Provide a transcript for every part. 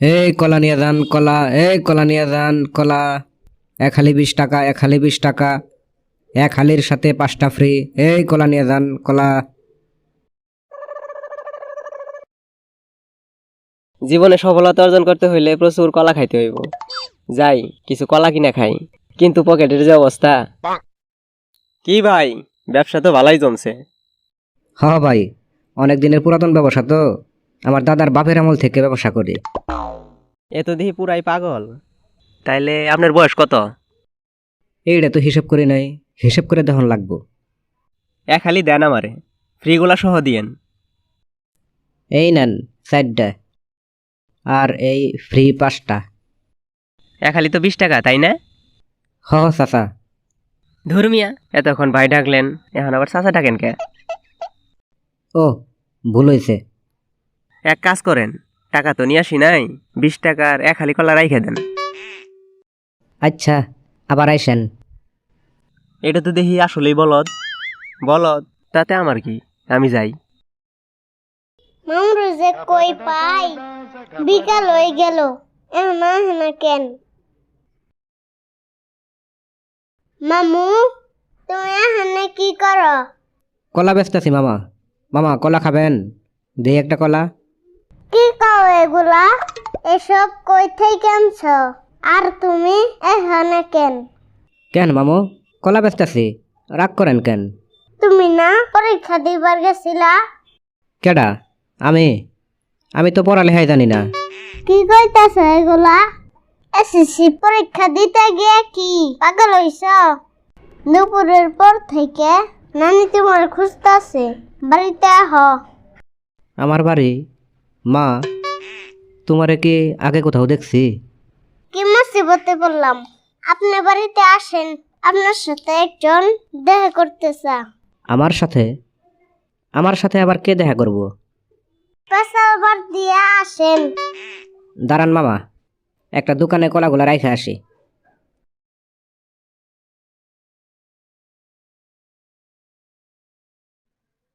এই কলা নিয়ে যান কলা, এই কলা নিয়ে যান কলা। এক হালি 20 টাকা, এক হালি 20 টাকা, এক হালির সাথে 5টা ফ্রি। এই কলা নিয়ে যান কলা। জীবনে সফলতা অর্জন করতে হইলে প্রচুর কলা খাইতে হইব। যাই কিছু কলা কিনা খাই, কিন্তু পকেটের যে অবস্থা। কি ভাই, ব্যবসা তো ভালোই জমছে। হ ভাই, অনেক দিনের পুরাতন ব্যবসা তো, আমার দাদার বাপের আমল থেকে ব্যবসা করি। এ তো দেখি পুরাই পাগল। তাইলে আপনার বয়স কত? এইটা তো হিসাব করি নাই, হিসাব করে দেখন লাগবো। এক খালি দেন আমারে, ফ্রিগুলা সহ দিয়েন। এই নেন 4টা, আর এই ফ্রি 5টা। এক খালি তো 20 টাকা, তাই না? হ চাচা। ধর্মিয়া, এতক্ষণ ভাই ডাকলেন, এখন আবার চাচা ডাকেন কে? ও, ভুল হয়েছে। এক কাজ করেন, টাকা তো নিয়ে আসি নাই, 20 টাকার এক খালি কলা রাইখে দেন। আচ্ছা, আবার আইসেন। এটা তো দেখি আসলেই বলদ। বলদ, তাতে আমার কি, আমি যাই। মামরু যে কই পাই, বিকাল হয়ে গেল, এহনা হেনা কেন? মামু, তুমি এখানে কি করো? কলা বেচতেছি মামা। মামা কলা খাবেন? দে একটা কলা। কি কও এগুলা? এসব কই থেকে আনছ? আর তুমি এখানে কেন? কেন মামু, কলা বেচতেছি, রাগ করেন কেন? তুমি না পরীক্ষা দিবার গেছিলা? কেডা? আমি আমি তো পড়ালেখাই জানি না। কি কইতাছ এগুলা? এসএসসি পরীক্ষা দিতে গিয়ে কি পাগল হইছ? দুপুরের পর থেকে নানি তোমার খুঁজতাছে, বাড়িতে আহ। আমার বাড়ি? মা, তোমারে কি আগে কোথাও দেখছি? কি মুসিবতে পড়লাম? আপনি বাড়িতে আসেন, আপনার সাথে একজন দেখা করতে চা। আমার সাথে? আমার সাথে আবার কে দেখা করব? পেশাল বার দিয়ে আসেন। দাঁড়ান মামা, একটা দোকানে কলাগুলা রাইখে আসি।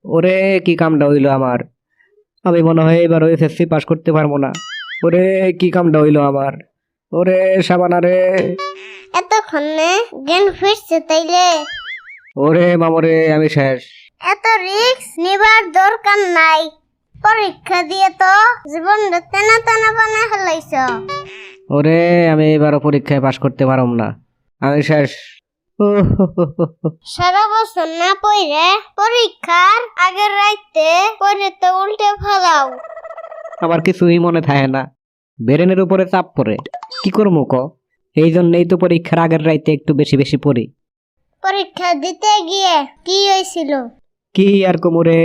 ওরে কি কামটা হইলো আমার, আমি মনে হয় এবার এসএসসি পাস করতে পারবো না। ওরে কি কামটা হইলো আমার, ওরে সাবানা রে। এতক্ষণে জ্ঞান ফিরছে তাইলে? ওরে মামরে, আমি শেষ। এত রিস্ক নিবার দরকার নাই। পরীক্ষা দিয়ে তো জীবনটা তেনা তেনা বানা ফেলাইছ। ওরে আমি এবারও পরীক্ষায় পাস করতে পারম না, আমি শেষ। সারা বছর না পড়ে পরীক্ষার আগের রাইতে পড়ে তো উল্টে ফেলাও। আমার কিছুই মনে থাকে না, ব্রেনের উপরে চাপ পড়ে। কি করবো ক? এই জন্যই তো পরীক্ষার আগের রাইতে একটু বেশি বেশি পড়ি। পরীক্ষা দিতে গিয়ে কি হয়েছিল? কি আর কোমরে,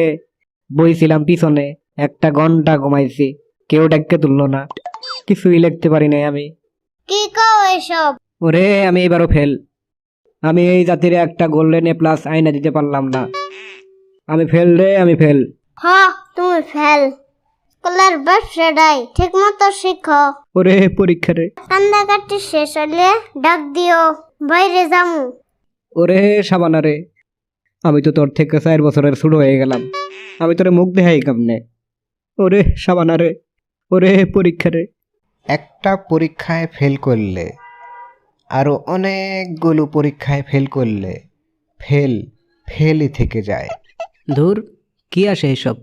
বইছিলাম পিছনে, 1 ঘন্টা ঘুমাইছি, কেউ ডাককে তুললো না, কিছুই লিখতে পারি নাই আমি। কি কও এসব? ওরে আমি এবারও ফেল। আমি এই জাতির একটা গোল্ডেন A+ আইনা দিতে পারলাম না। আমি ফেল রে, আমি ফেল। হ, তুমি ফেল। স্কুলের ব্যবসাটাই ঠিক মতো শিখো। ওরে পরীক্ষা রে। কান্দাকাটি শেষ হলে ডাক দিও, বাইরে যামু। ওরে সাবানা রে, আমি তো তোর থেকে 4 বছরের ছোট হয়ে গেলাম, আমি তোরে মুখ দেখাই কেমনে? ওরে সাবানা রে, ওরে পরীক্ষা রে। একটা পরীক্ষায় ফেল করলে আরও অনেকগুলো পরীক্ষায় ফেল করলে ফেলই থেকে যায়। ধুর, কি আসে এইসব?